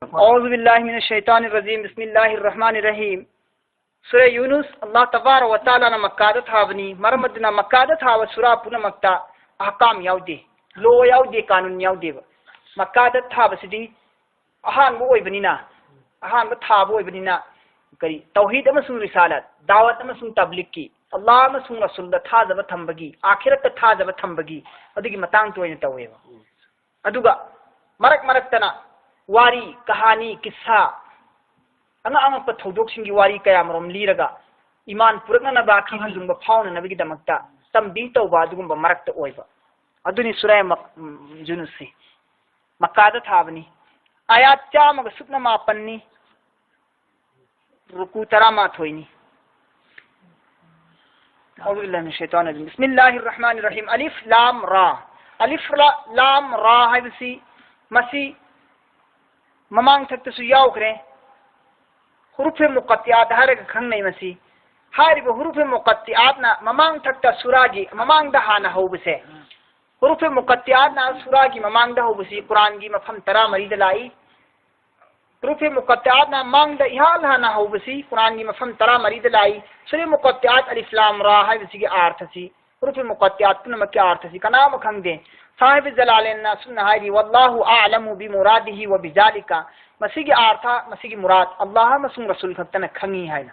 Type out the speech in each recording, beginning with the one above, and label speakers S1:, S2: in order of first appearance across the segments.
S1: औज़ु बिल्लाहि मिनश शैतानिर रजीम बिस्मिल्लाहिर रहमानिर रहीम सूरह यूनुस अल्लाह तबारक व तआला ना मक्कादा थाबनी मरमदना मक्कादा थाब सूरा पुनमक्ता अहकाम याउदे लो याउदे कानून याउदे मक्कादा थाबसिदी अहान ओइबनिना अहान थाब ओइबनिना करी तौहीद अमसुंग रिसालत दावत अमसुंग तबलीग की अल्लाह अमसुंग रसूल दा थाजब थंबगी आखिरत दा थाजब थंबगी अदुगी मतांग तोयना तवेबा अदुगा मरक मरकतना वारी कहानी किस्सा अंग थौदोक्सिंगी वारी कयामरोम लीरगा ईमान पुरकनबा खिहंजुंबा फावननबगी दमक्ता तंबी तौबा अदुगुंबा मरकता ओइबा अदुनि सूरह यूनुस से मक्कादा थाबनी आयात चामग सुपना मापन्नी रुकू तरामा थोइनी औज़ु बिल्लाहि मिनश शैतानिर रजीम बिस्मिल्लाहिर रहमानिर रहीम अलिफ लाम रा हाइबसी मसी ममांग थक्तसु याउख्रे हुरुफ मुक़त्तिआत हारग खंगनै मसी हारिब हुरुफ मुक़त्तिआत ना ममांग थक्ता सूरागी ममांग दा हाना हौबसे हुरुफ मुक़त्तिआत ना सूरागी ममांग दा हौबसी कुरान की मफम तरा मरीद लाई हुरुफ मुक़त्तिआत ना मांग दा इहाल हाना हौबसी कुरान की मफम तरा मरीद लाई सूरह मुक़त्तिआत अलिफ लाम रा हाइबसी की आर्थसी हुरुफ मुक़त्तिआत पुनम के आर्थसी कनाम खंगदे साहिब जलालेन ना सुन हायरी वल्लाहु आलमु बिमुरादिही व बिजालिका मसीगी आर्था मसीगी मुराद अल्लाह मसुंग रसूल खतन खंगी हैना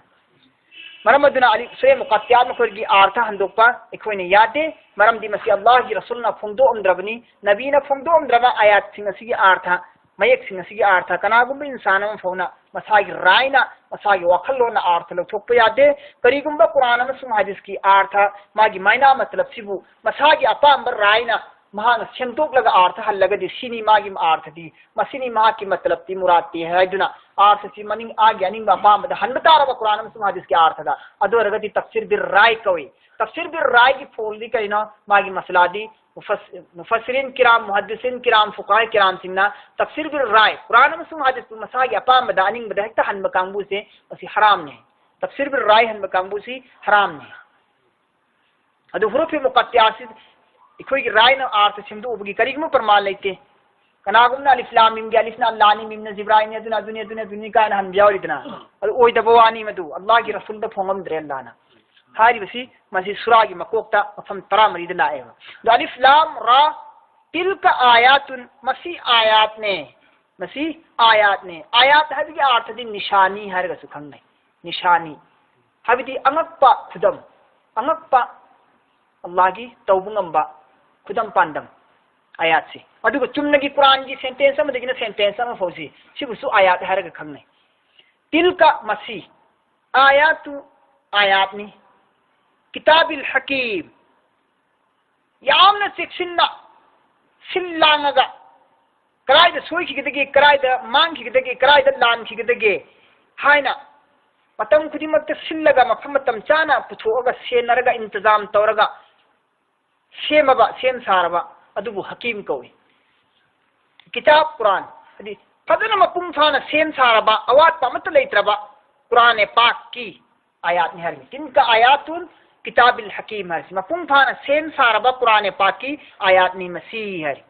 S1: मरमदना अली सूरह मुक़त्तिआत मखोरगी आर्था हंदोपा इखोइने यादे मरमदी मसी अल्लाह की रसूल ना फुंदो अमद्रबनी नबी ना फुंदो अमद्रबा आयात सिंग मसीगी आर्था मयक सिंग मसीगी आर्था कनागुम इंसान फौना मसागी रायना मसागी वखलोना आर्थ लौथोप यादे करीगुंबा कुरान अमसुंग हदीस की आर्था मागी मायना मतलब सिबु मसागी अपांबर रायना महान सेंतोक आर्थ हल्लगदी सिनी मागी आर्थ दी मसिनी मा की मतलब ती मुराद ती है दुना आर्थ सी मनिंग आगे अनिंग बाम द हनबतार व कुरान में हदीस के आर्थ दा अदोरगदी तफसीर बिर राय कवि तफसीर बिर राय की फोल दी कइना मागी मसला दी मुफस्सिरीन किराम मुहद्दिसिन किराम फुकाहा किराम सिन्ना तफसीर बिर राय कुरान में हदीस मसागी अपाम द अनिंग बदहत हन मकांबू से मसी हराम ने तफसीर बिर राय हन मकांबू से हराम ने अदो हुरूफ मुक़त्तिआत इखोई राय न आर्थ सिंधु उबगी करीगमु प्रमाण लेते कनागुमना अलिफ लाम मिम अलिफ ना लानी मिम जिब्राइल ने दुनिया का हन ब्यावरिदना ओय दबवानी मदु अल्लाह की रसूल द फोंगम द्रे अल्लाह ना हारी बसी मसी सूरा की मकोक्ता मफम तरा मरीद लाए दो अलिफ लाम रा तिलका आयातुन मसी आयात ने आयात हदि अर्थ दी निशानी हरग सुखंग ने निशानी हबदी अंगप्पा खुदम अंगप्पा अल्लाह की तौबंगंबा खुदम पांडम आयात से अदुग चुम्नगी कुरान की सेंटेंस अम दिगिन सेंटेंस अम फौजी सिबुसु आयात हरग खंगने तिलका मसी आयातु आयातनी किताबिल हकीम यामना सेक्शनना सिल्लांगा करायद सोयखिगदगे करायद मांखिगदगे करायद लानखिगदगे हायना मतम खुदिमत सिल्लगा मफम मतम चाना पुथोगा सेनरगा इंतजाम तौरगा सेमबा सेम सारबा अदुबु हकीम कौई किताब कुरान अदि फदन मपुंग फाना सेम सारबा अवात पमत लेत्रबा कुरान पाक की आयात ने हरमी तिनका आयातुन किताबिल हकीम हरसी मपुंग फाना सेम सारबा कुरान पाक की आयात ने मसीह हर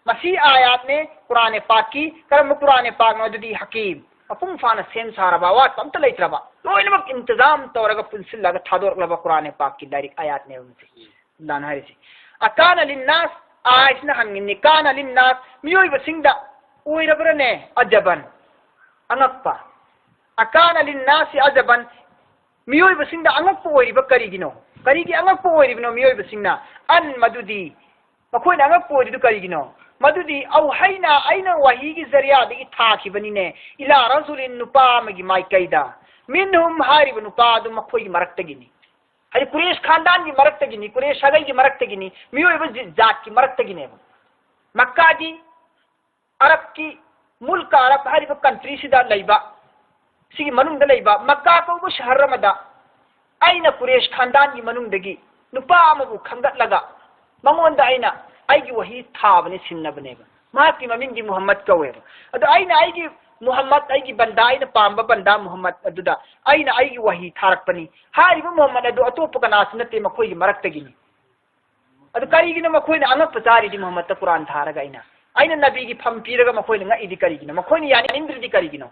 S1: मसीह आयात ने कुरान पाक की करम कुरान पाक मददी हकीम मपुंग फाना सेम सारबा अवात पमत लेत्रबा लोइनमक इंतजाम तौरगा पुलसिल्लागा थादोरलबा कुरान पाक की डायरेक्ट आयात ने उनसे लाना हरसी अकान लिन्नास आयसना हंगिनी कान लिन्नास मियोय बसिंगदा ओइरबरने अजबन अंगप्पा अकान लिन्नास अजबन मियोय बसिंगदा अंगप्पा ओइरिबा करिगिनो करिगी अंगप्पा ओइरिबनो मियोय बसिंगना अन मदुदी मखोयना अंगप्पा ओइरिदु करिगिनो मदुदी औहैना आइना वहीगी जरिया दगी थाखिबनिने इला रजुलिन नुपामगी माइकैदा मिनहुम हारिब नुपादु मखोयगी मरक्तगिनी हरि कुरेश खानदान की मरक्तगिनी कुरेश सगई की मरक्तगिनी मियोइब जात की मरक्तगिने मक्का की अरब की मुल्क अरब हरिब कंट्री सिदा लैबा सिगी मनुंग लैबा मक्का को शहर रमदा आइना कुरेश खानदान की मनुंग दगी नुपा अमबु खंगतलगा मंगोंदा आइना आइगी वही थाबने सिन्नबनेबा माकी ममिंगी मोहम्मद कवेबा अदो आइना आइगी मुहम्मद आइगी बंदा आइना पांबा बंदा मुहम्मद अदुदा आइना आइगी वही थारकपनी हारिबा मुहम्मद अदो अतोप कनास नते मखोई मरक्तगिनी अदो करिगिना मखोइना अंगप चारिदी मुहम्मद कुरान थारगा आइना aina nabi gi pham piraga makoi nga idi karigino makoi yani indri karigino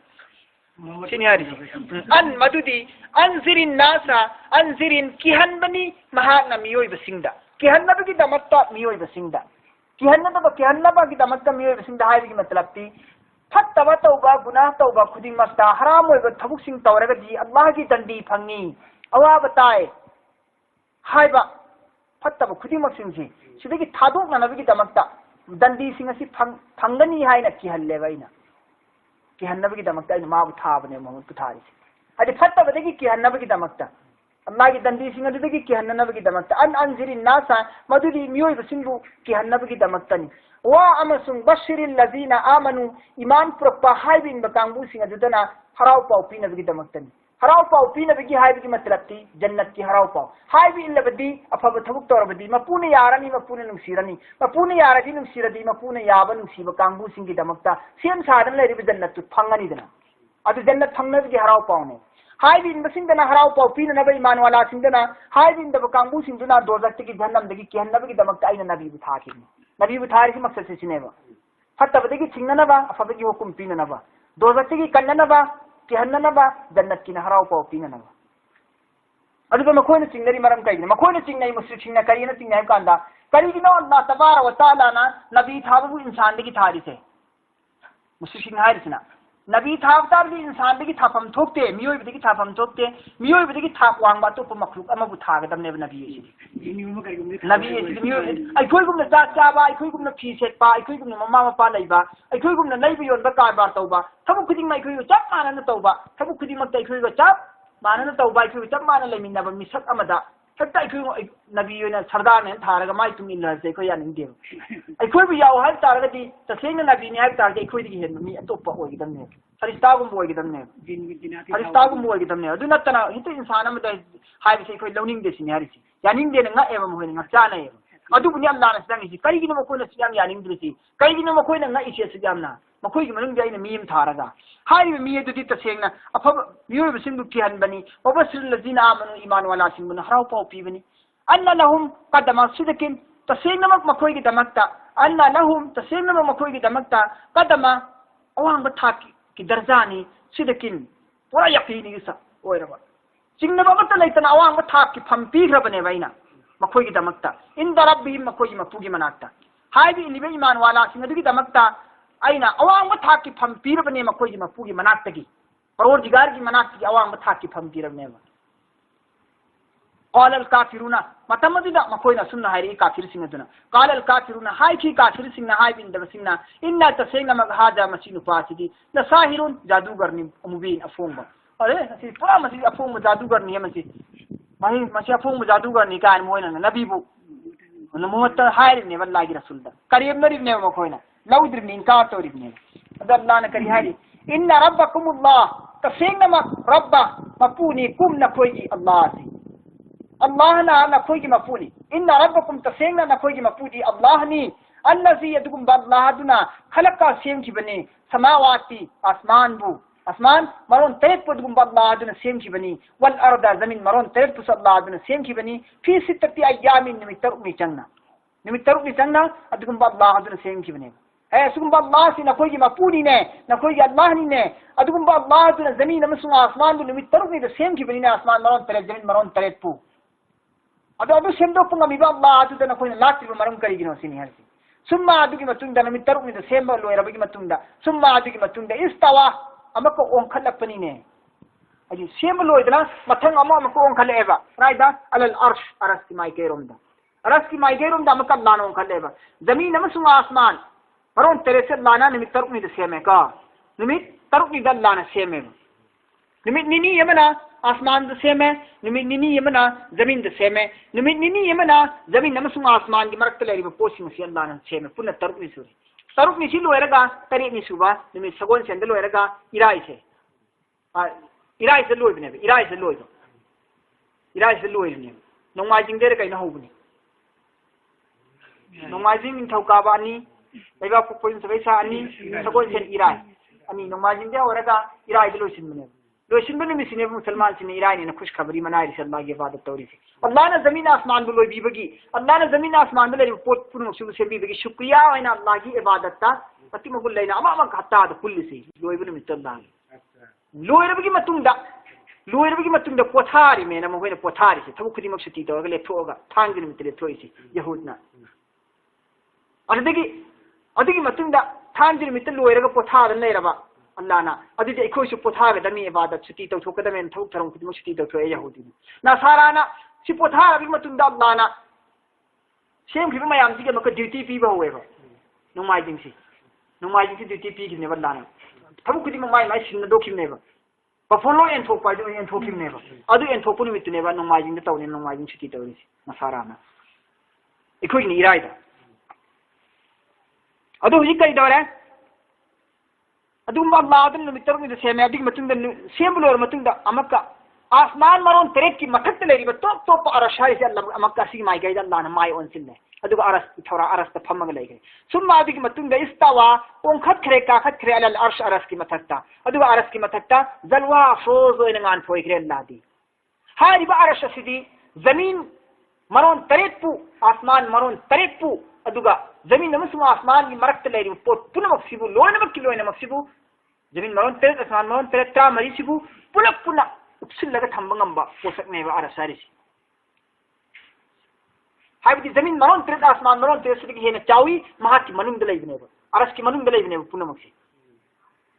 S1: sini hari an madudi anzirin nasa anzirin kihanbani mahana miyoi basingda kihanna gi damakta miyoi basingda kihanna gi damakta miyoi basingda hai gi matlab ti fattaba tauba guna tauba khuding masta haram oi ba thabuk sing tawraga di allah gi dandi phangi awa batai hai ba fattaba khuding mak sing ji sidagi thadok na nabi gi damakta dandi sing asi phangani hai na ki halle ba ina ki hannaba gi damakta ina ma bu thabane mo tu thari adi fattaba dagi ki hannaba gi damakta Allah gi dandi sing adu dagi ki hannaba gi damakta an anzirin nasa madudi miyoi basingu ki hannaba gi damakta ni wa amasung bashiril ladina amanu iman proppa haibin bakangbu sing adu dana harau pau pina gi damakta ni harau pau pina gi haibi gi matlab ti jannat ki harau pau haibi illa badi afaba thabuk tor badi mapune yarani mapune nungsirani mapune yaradi nungsiradi mapune yaba nungsiba kangbu sing gi damakta sem sadan le ri jannat tu phangani dana adu jannat phangna gi harau pau ne haibi in basing dana harau pau pina na bai man wala sing dana haibi in da kangbu sing dana dozak gi jannam dagi ki hannaba gi damakta aina nabi bu thaki nabi bu thari ki maksad se sineba hatta badagi chingna na ba afaba gi hukum pina na ba dozak gi kanna na ba ki hanna na ba jannat ki na harau pau pina na ba adu ba makoi na chingnari maram kai na makoi na chingnai musu chingna kari na chingnai kanda kari gi no allah tabara wa taala na nabi thabu insan dagi thari se musu chinghai sina nabi thabtar gi insan dagi thapam thokte miyoi bidagi thapam thokte miyoi bidagi thap wang ba to pa makhluk ama bu thaga dam ne nabi yi nabi yi miyoi ai khoi gum na ta cha ba ai khoi gum na phi set pa ai khoi gum na mama ma pa lai ba ai khoi gum na lai bi yon ba kar bar tau ba thabu khuding mai khoi chap mana na tau ba thabu khuding mak tai khoi ga chap mana na tau ba khoi chap mana lai min na ba misak amada sakta ai khoi nabi yo na sardar ne tharaga mai tum in la se khoi ya ning de ai khoi bi yaw hal taraga di taseng na nabi ne hal targa ai khoi di hen mi atop pa oi gidam ne haristagum boy gidam ne haristagum boy gidam ne adu natana hita insana ma dai hai bi se khoi launing de sin yari si yaning de nga ema mo nga cha na adu bunya allah na sang si kai gi no ko na siam yaning de si kai gi no ko na nga ise siam na makoi gi manung dai na miyim tharaga hai bi mi adu di taseng na afa miyo bi sin du ki han bani wa basir allazina amanu iman wala sin bun harau pau pi bani anna lahum qadama sidqin taseng na makoi gi damakta anna lahum taseng na makoi gi damakta qadama awang ba thaki ki darjani sidqin pura yaqini sa oiraba chingna ba ta laitana awang ba thaki phampi grabane baina makoi gi damakta inda rabbihim makoi gi mapugi manakta hai bi libe iman wala sin adu gi damakta aina awang ba thaki phampi rabane makoi gi mapugi manakta gi paror digar gi manakta gi awang ba thaki phampi rabane ba qala al kafiruna matamadi da makoi na sunna hari kafir sing aduna qala al kafiruna hai ki kafir sing na hai bin da singna inna tasayna mag hada masinu fasidi la sahirun jadugar ni mubin afumba are asi pura masi afumba jadugar ni masi mai masi afumba jadugar ni kan moina nabi bu na muhatta hai ne wallahi rasul da karib narib ne makoi na lawdir ni ka to rib ne adallah na kari hari inna rabbakumullah tasayna mag rabba mapuni kum na koi allah si Allah na koi gi mafuni inna rabbakum tasengna na koi gi mafudi Allah ni allazi yadugum Allah duna khalaqa sem ki bane samawati asman bu asman maron teret pudugum Allah duna sem ki bane wal arda zamin maron teret pus Allah duna sem ki bane fi sittati ayyamin nimittaru ni changna adugum Allah duna sem ki bane sugum Allah si na koi gi mafuni ne na koi gi Allah ni ne adugum Allah duna zamin amasu asman duna nimittaru ni da sem ki bane na asman maron teret zamin maron teret pu adu sendo punga mi ba Allah adu dana koina lati maram kari gino sini harsi summa adu gi matunda na mitaruk ni da semba lo era bagi matunda summa adu gi matunda istawa amako on khalapani ne aji semba lo idana mathang amako on khaleba raida alal arsh aras ki mai kerom da amaka Allah no on khaleba zamin amasu asman maron tere se lana ni mitaruk ni da seme ka nimit taruk ni dal lana seme nimit nini yamana आसमान the same है निमित निनी यमना जमीन the same है निमित निनी यमना जमीन नमसुंग आसमान की मरक तलेरी पोसी मसी अल्लाह ने same है पुनः तरुक नि सुरी तरुक नि सिलो एरगा तरी नि सुबा निमित सगोन सेंदलो एरगा इराई से लोय बने इराई से लोय ने नोंमाय जिंग देर कई न होबनी नोंमाय जिंग थौका बानी लेगा पोइन सबै सा अनि सगोन सेन इराई अनि नोंमाय जिंग दे एरगा इराई से लोय सिन बने लोसिन बनु मिसिने मुसलमान सिने इरानी न खुश खबरी मनाई रि अल्लाह की इबादत तौरी से अल्लाह ने जमीन आसमान बु लोई बीबगी अल्लाह ने जमीन आसमान बु ले पोत पुनु सुबु से बीबगी शुक्रिया वैना अल्लाह की इबादत ता पति मगुल लेना अमा घाटा द कुल से लोई बनु मितल्लाह लोई रबगी मतुंदा लोई रबगी मतुंदा पोथारी मेना मगोइना पोथारी से थबु खुदी मक्सती तौरगा ले थोगा थांग दिन मितले थोई से यहूदना अदगी मतुंदा थांग दिन मितल लोई रगा पोथार लेरबा अल्लाह ना अदुदे इखोइसु पोथागदमी इबादत सुती तौथोकदमेन थबु थरम खुदी मक्सती तौथोए यहूदी नासाराना सि पोथारबी मतुंदा अल्लाह ना सेम खिबा मयाम सिगे मक ड्यूटी पीबा होएबा नुमाइजिंग सी ड्यूटी पीगिने अल्लाह ना थबु खुदी माइ माइ सिन दोखिनेबा बफोलो एंथोक पाइदो एंथोकिनेबा अदु एंथोकु निमित्तनेबा नुमाइजिंग तौने नुमाइजिंग सुती तौरिसि नासाराना इखोइनि इराइदा अदु हुजि कई दौरे अदुम अल्लाह नुमित्तर नि सेमे अदिग मतुंग सेमलोर मतुंग अमक्का आसमान मरोन तेरेक की मथक लेरिबा टॉप टॉप अरशाई से अल्लाह अमक्का सी माइ गाइदा अल्लाह माइ ओनसिल्ले अदुग अरस थोरा अरस त फमग लेगे सुम्मा अदिग मतुंग इस्तावा ओंखत खरे का खत खरे अल अर्श अरस की मथकता अदुग अरस की मथकता जलवा फ्रोज ओइन गान फोइ खरे अल्लाह दी हारिबा अरश सिदी जमीन मरोन तेरेक पु आसमान मरोन तेरेक पु अदुगा जमीन नमसु आसमान की मरक्त लेरी पोत पुन मक्सिबु लोन मक्की लोन मक्सिबु जमीन मरोन तेरे आसमान मरोन तेरे त्रा मरी सिबु पुलक पुना उपसिल लगा थंबंग अंबा पोसक नेबा अरसारी सी हाइबदी जमीन मरोन तेरे आसमान मरोन तेरे सिदी हेन चावी महाकी मनुंग दलाई बनेबा अरस की मनुंग दलाई बनेबा पुना मक्सी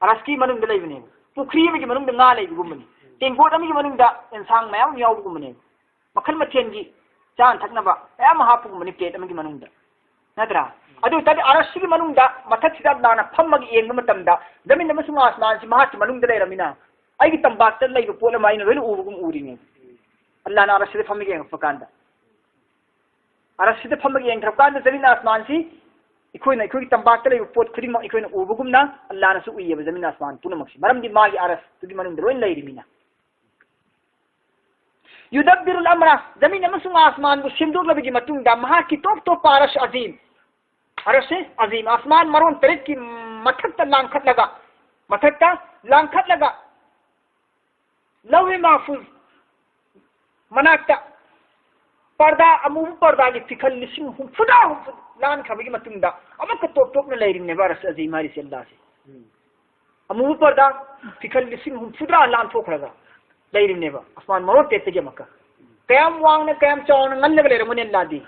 S1: अरस की मनुंग दलाई बनेबा पुखरी में की मनुंग दा लाई गुमनी टेंगोट अमी की मनुंग दा इंसान मयाम याव गुमने मखल मथेन की चान थकनबा मयाम हापु गुमनी प्लेट अमी की मनुंग दा नद्रा अदु तद अरस की मनुंग दा मथक सिदा लाना फम्मग येंग मतमदा जमीन नमसु आसमान से महाकी मनुंग दलाई रमिना आई तंबाक तल लई पोल माइन वेल उबुगुम उरिने अल्लाह ना अरस से फम्मग येंग फकांदा अरस से फम्मग येंग खरकांदा जमीन आसमान सी इखोइना इखोइ तंबाक तल लई पोत खुदिम इखोइना उबुगुमना अल्लाह ना सु उइयब जमीन आसमान पुनमक्सी मरमदी मागी अरस तुदी मनुंग रोइन लई रिमिना युदब्बिरुल अम्रा जमीन नमसु आसमान को सिमदुक लबगी मतुंगा महाकी टॉप टॉप अरश अजीम अरश अजीम आसमान मरोन तेरे की मथक लांखत लगा लौहे महफूज मनाक्ता पर्दा अमूब पर्दा की फिखल लिसिंग हुफुदा लान खबगी मतुंगा अमक टॉप टॉप न लेरिने अरश अजीम हरि से अल्लाह से अमूब पर्दा फिखल लिसिंग हुफुदा लान थोखरगा लेरिने आसमान मरोन तेते मक्का कयाम वांग कयाम चौन नल्लग लेर मुने अल्लाह दी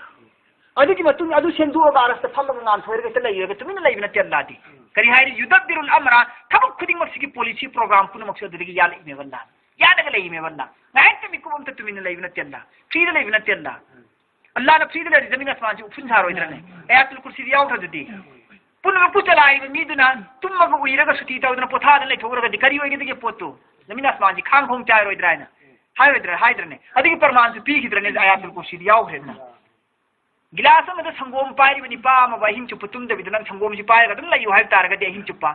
S1: अदुकी मतुंग अदु सेंदु अरस फमग नान थोरगे त लइरगे तुमिन लइबना ते अल्लाह दी करी हाइरि युदब्बिरुल अमरा थबक खुदिंग मक्सिकी पॉलिसी प्रोग्राम पुन मक्सद दिगी याल इमे वल्ला यादग लइ मे वल्ला नायत मिकुम त तुमिन लइबना ते अल्लाह फ्रीद लइबना ते अल्लाह ना फ्रीद ले जमीन आसमान से उफुन सारो इदरने आयातुल कुर्सी याव थदि पुन मकु चलाई मीदुना तुमग उइरगा सुती तवदना पोथाद लइ थोरगा दिकरी होइगे दिगे पोतो जमीन आसमान से खांग होंग चाय रोइद्रायना हाइद्रने अदिगी परमान से पीखिद्रने आयातुल कुर्सी याव हेना गिलास में संगोम पारी बनी पाम वहिम चुप तुम दबिद नंग संगोम से पाएगा तुम लई हाइब तारगदि अहिम चुप्पा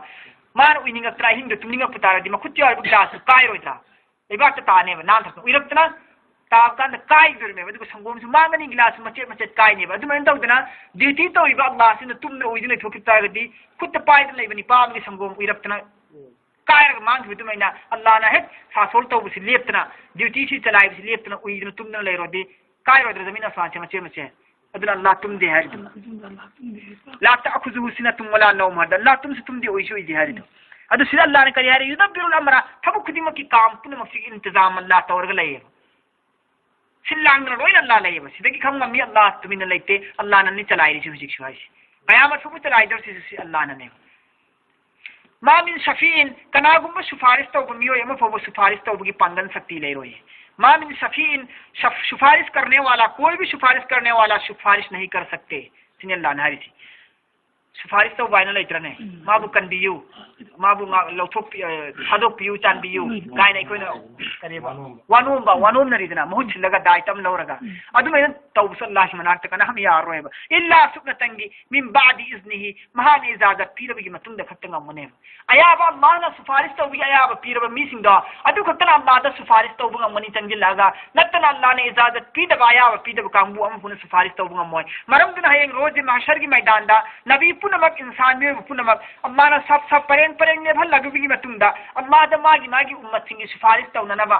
S1: मान उइनिंग त्रा हिंग तुमनिंग पुतारगदि मखुत्य और गिलास काय रोइद्रा लेबाक ताने नान थक उइरक्तना ताकान काय दुरमे बदु संगोम से मांगनी गिलास मचे मचे काय ने बदु मन तौदना ड्यूटी तो इबा अल्लाह से तुम उइदिने थोकि तारगदि खुद पाइद लई बनी पाम की संगोम उइरक्तना काय मांग बिदु मैना अल्लाह ना है सासोल तो बस लेपतना ड्यूटी से चलाई बस लेपतना उइदिने तुमने लई रोदि काय रोइद्रा जमीन आसमान से मचे मचे अदुला अल्लाह तुम दे हरि ला तअखुजुहु सिनतुम वला नौम हद अल्लाह तुम से तुम दे ओइसु दे हरि अदु सिदा अल्लाह ने करी हरि युदब्बिरुल अमरा थबु खुदिम की काम पुन मक्सी इंतजाम अल्लाह तौरग लय सिल्लांग रोइन अल्लाह लय सिदा की खम मम्मी अल्लाह तुमिन लैते अल्लाह ने चलाई रि हुजिक शिवाय कयामत सुबु चलाई दर से अल्लाह ने मा मिन शफीन कनागुम सुफारिश तो मियो यम फो सुफारिश तो की पंगन शक्ति ले रोए मा मिन शफीन सिफारिश करने वाला कोई भी सिफारिश करने वाला सिफारिश नहीं कर सकते सिने अल्लाह ने हरि सिफारिश तो बायना लेत्रने माबु कंदियु माबु लौथोप हदो पियु चान बियु गाय नै कोइना करेबा वानुम नरिदना मुहुत लगा दाइतम लौरगा अदु मैं तौब सल्लाह मनात कना हम यार रोएबा इल्ला सुकनतंगी मिन बादी इज़निही महान इजाजत पीरबगी मतुंद खत्तंगा मने अयाबा अल्लाह सिफारिश तो भी अयाबा पीरबा मीसिंग दा अदु खत्तना अल्लाह दा सिफारिश तो बुगा मनी चंगिल लागा नत नत्तना अल्लाह ने इजाजत पीदब आयाब पीदब कांगू अमपुन सिफारिश तौब ngam moy maram duna hayeng roje mahshar gi maidan da nabi punamak insan me punamak Allah na sab pareng ne bhal lagbi matunda Allah da magi ummat singi सिफारिश तौना बा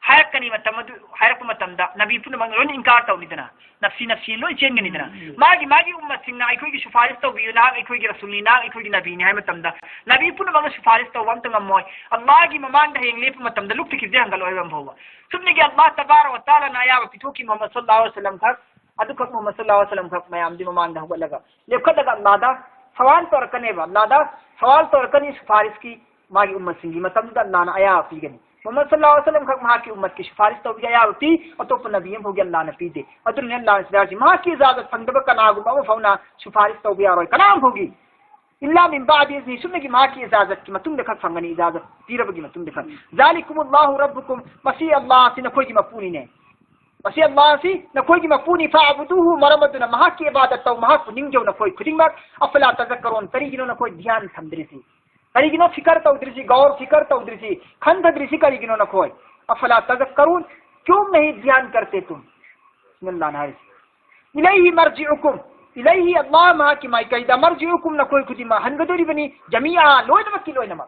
S1: हायकनी मतमदु हायरप मतमदा नबी पुनमंग लोन इनकार तौनिदना नफसी लोय चेंगनिदना मागी उम्मत सिंगना अखोय की सिफारिश तौबियो ना अखोय की रसूली ना अखोय की नबी ने हाय मतमदा नबी पुनमंग सिफारिश तौवम तंगमोय अल्लाह की ममान द हेंग लेप मतमदा लुक तिखि जंगल ओयम भोवा सुबने के अल्लाह तबारक व तआला ना या पिथोकी मोहम्मद सल्लल्लाहु अलैहि वसल्लम खक अदु खक मोहम्मद सल्लल्लाहु अलैहि वसल्लम खक मयाम दी ममान द होगलगा लेखत लगा अल्लाह दा सवाल तोरकने बा अल्लाह दा सवाल तोरकनी सिफारिश की मागी उम्मत सिंगी मतमदा अल्लाह ना आया पीगनी मोहम्मद सल्लल्लाहु अलैहि वसल्लम खक मां की उम्मत की सिफारिश तो भी आयावती अतोप नबीम हो गया अल्लाह ने पी दे अदुल ने अल्लाह से मां की इजाजत फंदब कनागु बाव फौना सिफारिश तो भी आ रही कलाम होगी इल्ला मिन बाद इज़्नि सुनने की मां की इजाजत की मतुम देखत फंगनी इजाजत तीरबगी मतुम देखत जालिकुमुल्लाहु रब्बुकुम मसी अल्लाह से न कोई की मपूनी ने मसी अल्लाह से न कोई की मपूनी फाबुदुहु मरमदुना मां की इबादत तो मां कुनिंग जो न कोई खुदिंग अफला तज़क्करून तरीगिनो न कोई ध्यान समदरिसी करीगिनो फिकर तौद्रिसी गौर फिकर तौद्रिसी खंड दृसी करीगिनो नखोय अफला तज़क्करून क्यों नहीं ध्यान करते तुम बिस्मिल्लाह नारिस इलैहि मरजिउकुम इलैहि अल्लाह मा की माई कैदा मरजिउकुम नखोय खुदिमा हनगदोरी बनी जमीआ लोयनम की लोयनम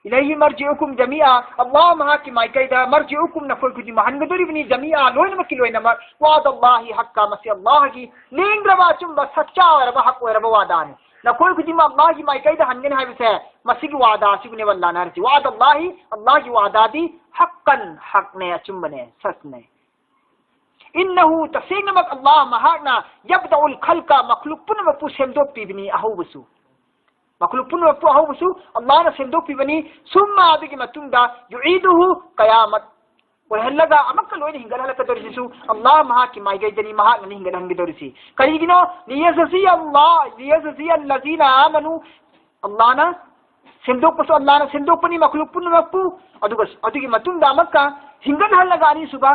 S1: इलैहि मरजिउकुम जमीआ अल्लाह मा की माई कैदा मरजिउकुम नखोय खुदिमा हनगदोरी बनी जमीआ लोयनम की लोयनम वादल्लाहि हक्का मसी अल्लाह की लेंग्रवा चुम सच्चा और हक और वादान न कोई खुदिमा अल्लाह की माई कैदा हनगन है बिसे मसी की वादा सिबने वल्ला नरसी वादल्लाहि अल्लाह की वादा दी हक्कन हक ने अचुम बने सच ने इन्नहु तसेनमक अल्लाह महाना यबदउल खल्का मखलूक पुन मपु सेमदो पिबनी अहुबसु मखलूक पुन मपु अहुबसु अल्लाह ने सेमदो पिबनी सुम्मा अबिगी मतुंदा युईदुहु क़यामत वहलगा अमक लोइन हिंगल हलक दरिसु अल्लाह महा की माई गईदनी महा नहीं हिंगल हंग दरिसी करीगिनो लियजसी अल्लज़ीना आमनु अल्लाह ना सेमदो पसो अल्लाह ना सेमदो पनी मखलूक पुन मपु अदुगस अदुगी मतुंदा अमका हिंगल हलगानी सुबह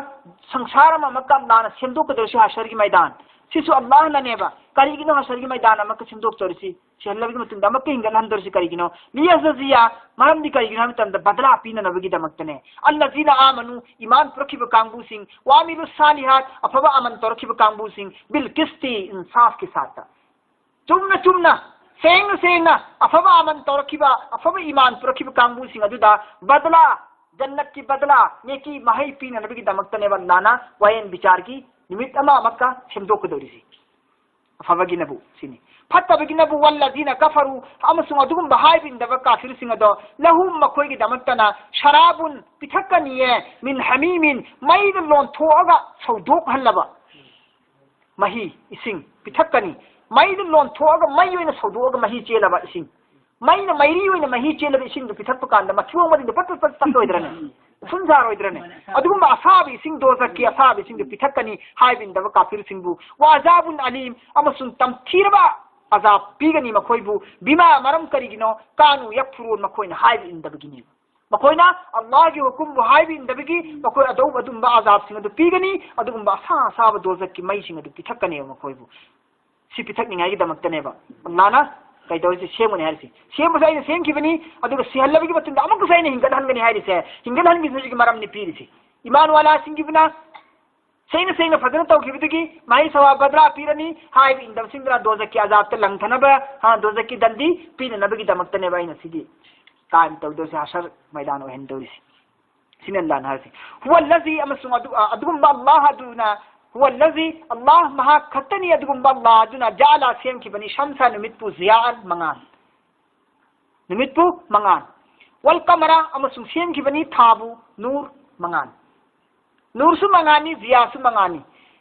S1: संसार में अमका अल्लाह ना सेमदो को दरिसी हशर की मैदान सिसु अल्लाह ननेबा करीगिनो हशर की मैदान अमक सेमदो दरिसी शहलबगी मतुंदा अमक हिंगल हन दरिसी करीगिनो लियजसिया मरम दी करीगिनो हम तंद बदला पीना नबगी दमक्तने अल्लज़ीना आमनु ईमान प्रखिब कांगबू सिंह वामिलु सालिहात अफवा अमन तरखिब कांगबू सिंह बिल किस्ती इंसाफ के साथ चुमना सेंग अफवा अमन तरखिबा अफवा ईमान प्रखिब कांगबू सिंह अदुदा बदला जन्नत की बदला नेकी महई पीना नबगी दमक्तने वल्लाना वयन विचार की निमित्त अमा मक्का सेमदो को दरिसी अफवागी नबू सिनी फत्तबगी नबू वल्लज़ीना कफरू अमसुंग अदुगुम बहाय बिंदब काफिर सिंह दो लहुम मखोयगी दमक्तना शराबुन पिथक्कनिये मिन हमीमिन मैद लोन थोगा सौदोक हल्लबा मही इसिंग पिथक्कनी मैद लोन थोगा मई ओइना सौदोग मही चेलबा इसिंग मैना मैरी ओइना मही चेलबा इसिंग पिथक्प कांदा मथियो मदिंद पट तोइद्रने सुनजारोइद्रने अदुगुम असाबी सिंह दोजकी असाबी सिंह पिथक्कनी हाय बिंदब काफिर सिंहबु वाजाबुन अलीम अमसुंग तमथीरबा अजाब पीगनी मखोइबु बिमा मरम करिगिनो कानु यकफुरुन मखोइना हाइब इंदबगिनी मखोइना अल्लाह की हुकुम हाइब इंदबगी मखोइ अदौ अदुम अजाब सिंह दु पीगनी अदुम असा असाब दोजक की मई सिंह दु पिथक्कने मखोइबु सि पिथक्निंगाई दमक्तनेबा अल्लाहना कैदौरि सेमुने हारिसि सेमु साइने सेमखिबनी अदुग सिहल्लबगी मतुंदा अमक साइने हिंगल हनगनी हारिसे हिंगल हनगी सुजिगी मरम नि पीरिसि ईमान वाला सिंगिबना सेंग फजन तौखिबदगी माई सवा बदला पीरनी हाय इंदम सिंगरा दोजक की अजाब त लंघनब हां दोजक की दंदी पीननबगी दमक्तने बाइन सिदी कायम तौदो से हशर मैदान वहन दौरिसि सिनल्लाह नारसी हुवल्लज़ी अमसुंग अदुगुम अल्लाह अदुना हुवल्लज़ी अल्लाह महा खतनी अदुगुम अल्लाह अदुना जाला सेमखिबनी शमसा निमित्पु जियान मंगान निमित्पु मंगान वल कमरा अमसुंग सेमखिबनी थाबु नूर मंगान नूरसु मंगानी जियासु मंगानी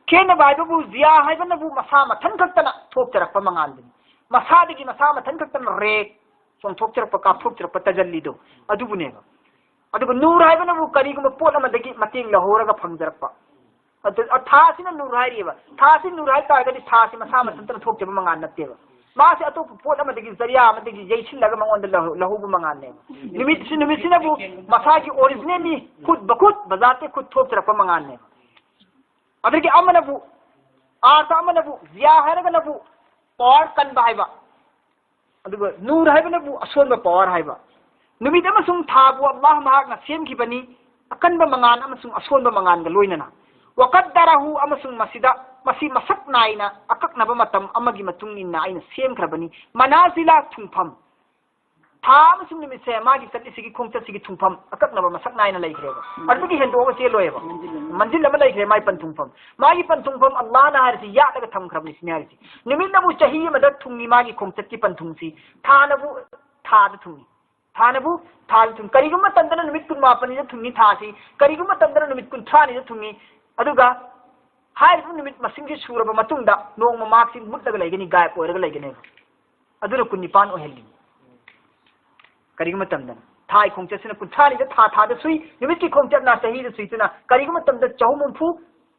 S1: खेन बाइबु जिया हाइबनबु मसा मथन खक्तना थोक्तरप मंगालदिनी मसादगी मसा मथन खक्तना रे सों थोक्तरप का थोक्तरप तजल्लीदो अदुबुनेबा अदुबु नूर हाइबनबु करिगुम पोल अमदगी मतेंग लहोरगा फंगजरप थासिना नूर हाइरिबा थासि नूर हाइ तागदी थासि मसा मथन थोक्तरप मंगान नतेबा मासे अतोप पोल अमदगी जरिया अमदगी जैसिलगा मंगोंद लहुबु मंगाने निमित्सिनबु मसागी ओरिजिनली खुद बखुद बजाते खुद थोक्तरप मंगाने अदगी अमनबु आर्थ अमनबु जिया हाइरगनबु पावर कनबा हाइबा अदुग नूर हाइबनबु असोनबा पावर हाइबा निमित अमसुंग थाबु अल्लाह महाकना सेमखिबनी अकनब मंगान अमसुंग असोनब मंगान ग लोइनना वकद्दरहु अमसुंग मसिदा मसी मसक नाइना अककनब मतम अमगी मतुंग इन्ना आइना सेमख्रबनी मनाजिला थुंफम था अमसुंग निमिसे मागी चलिसिगी खोंगचसिगी थुंफम अककनब मसक नाइना लैख्रेबा अदुगी हेंदोग से लोयबा मंजिल अमा लैख्रे माई पंथुंफम मागी पंथुंफम अल्लाह ना हरसी यादग थमख्रबनी सिनारसी निमिनबु चही मदद थुंगी मागी खोंगचकी पंथुंसी थानबु थाद थुंगी थानबु थाद थुंग करिगुम तंदन निमित कुन मापनी थुंगी थासी करिगुम तंदन निमित कुन थानी थुंगी अदुगा हाइरबु निमित मसिंगी सूरब मतुंगदा नोंग मार्क्सिंग मुत्तग लैगनी गायब ओरग लैगने अदुना कुन निपान ओहेल्ली करिगुम तंदन थाई खोंगचसना कुन थानी था थाद सुई निमित की खोंगचना सही द सुईतना करिगुम तंद चौमुंफु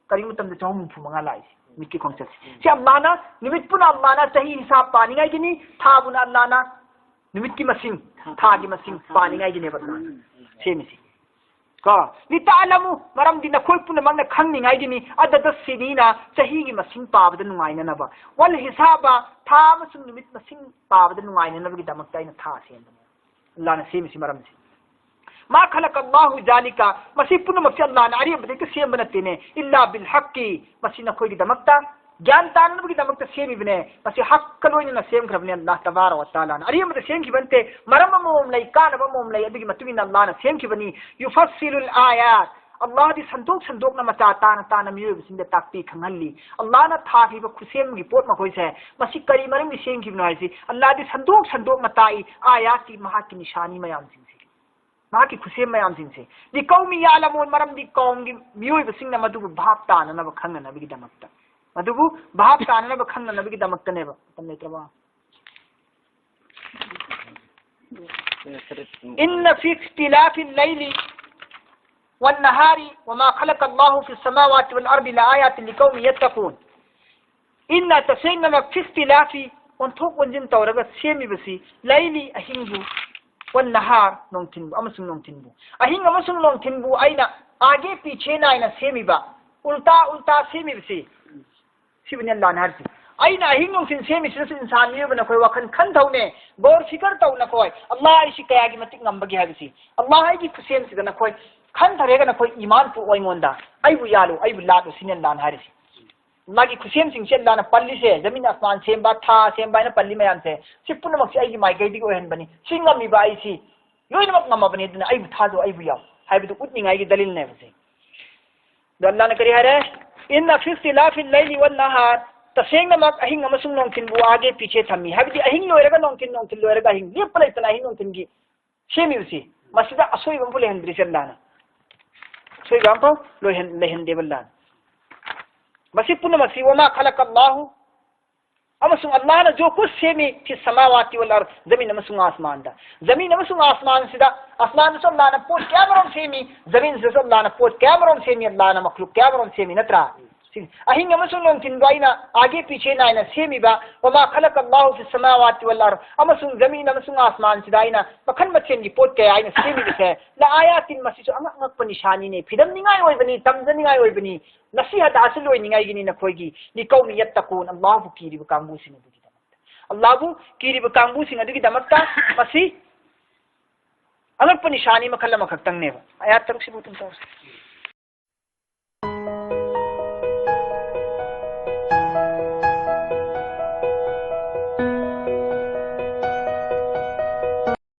S1: करिगुम तंद चौमुंफु मंगा लाई निमित की खोंगचस से अल्लाहना निमित पुना अल्लाहना सही हिसाब पानिंगाई गिनी था बुना अल्लाहना निमित की मसिंग था की मसिंग पानिंगाई गिने बदला सेमिसी का लितालमु मरम दिन खोय पुन मंगना खंगनिंगाई गिनी अदद सिदीना सही की मसिंग पाबद नुगाइननबा वल हिसाबा था मसुंग निमित मसिंग पाबद नुगाइननबगी दमकता इन था सेम अल्लाह ने सेमिसी मरम से मा खलक अल्लाहु जालिका मसी पुन मक्सी अल्लाह ने अरिय बदे के सेम बनतेने इल्ला बिल हक्की मसी न खोय की दमकता ज्ञान ताननबगी दमकता सेमी बने मसी हक कलोइन सेम खरबने अल्लाह तबारक व तआला अरिय मते सेम की बनते मरम मोम लई कानब मोम लई अदगी मतुगिन अल्लाह ने सेम की बनी युफस्सिलुल आयात अल्लाह दी संतोख संतोख न मचा तान तान मियो बिसिंद ताकती खंगल्ली अल्लाह न थाफी ब खुसेम की पोत मखोय से मसी करी मरम की सेम की बनाइसी अल्लाह दी संतोख संतोख मताई आयात की महा की निशानी मयाम सिंह महा की खुसेम मयाम सिंह से दी कौमी यालमोन मरम दी कौम की मियो बिसिंग न मदु भाप तान न ब खंग नबी दमकता मदुबु भाप तान न ब खंग नबी दमकतने ब तन्ने त्रवा इन फी इख्तिलाफिल लैली والنهار وما خلق الله في السماوات والارض لآيات لقوم يتقون ان تسينما في اختلاف وانتوق ونجن تورغا سيمي بسي ليلي اهينبو والنهار نونتينبو امسون نونتينبو اهين امسون نونتينبو اينا आगे पीछे ना आइना सेमी बा उल्टा उल्टा सेमी बसी सिबने अल्लाह ने हरसी आइना अहिंग नोंसिन सेमी सिन इंसान मियो बना कोई वखन खन थौने गौर फिकर तौ न कोई अल्लाह इसी कया की मतिक नंबगी हबसी अल्लाह की खुसेम से न कोई खन थरेगा न कोई ईमान पु ओइंगोंदा आइबु यालो आइबु लादो सिन अल्लाह ने हरसी अल्लाह की खुसेम सिंह से अल्लाह ने पल्ली से जमीन आसमान सेम बा था सेम बा न पल्ली मयान से सिपुन मक्सी आई की माइगैदी ओहन बनी सिंगमी बा आइसी लोइनमक नम बनी दना आइबु थादो आइबु याव हाइबु उतनिंगाई की दलील ने बसे अल्लाह ने करी हरे इन फी इख्तिलाफिल लैली वन नहार तसेंगनमक अहिंग अमसुंग नोंथिनबु आगे पीछे थमी हाबिदि अहिंग लोयरगा नोंथिन नोंथिन लोयरगा अहिंग लेप लेतना अहिंग नोंथिनगी सेमिउसी मसिदा असोइबम फुले हंद्रि सल्लाना सोइबम फो लोहन लेहंदे बल्लान मसी पुन मसी वमा खलक अल्लाहु अमसुंग अल्लाह ने जो कुछ सेमी फि समावाति वल अर्द जमीन अमसुंग आसमान दा जमीन अमसुंग आसमान सिदा आसमान से अल्लाह ने पोत कैमरम सेमी जमीन से अल्लाह ने पोत कैमरम सेमी अल्लाह ने मखलूक कैमरम सेमी नत्रा अहिंग अमसुंग नोंथिन बाइना आगे पीछे नाइना सेमी बा वमा खलक अल्लाहु फि समावाति वल अर्द अमसुंग जमीन अमसुंग आसमान सिदा आइना मखन मचेन की पोत के आइना सेमी दिसे ला आयातिन मसिसु अंगक प निशानी ने फिदम निगाय ओइ बनी तमजन निगाय ओइ बनी नसीहत हासिल ओइ निगाय गिनी न खोइगी नि कौमी यत्तकून अल्लाहु कीरिब कांगूसिन दुगी दमकता अल्लाहु कीरिब कांगूसिन दुगी दमकता मसी अंगक प निशानी मखल मखक तंगने आयात तरुक से बुतुम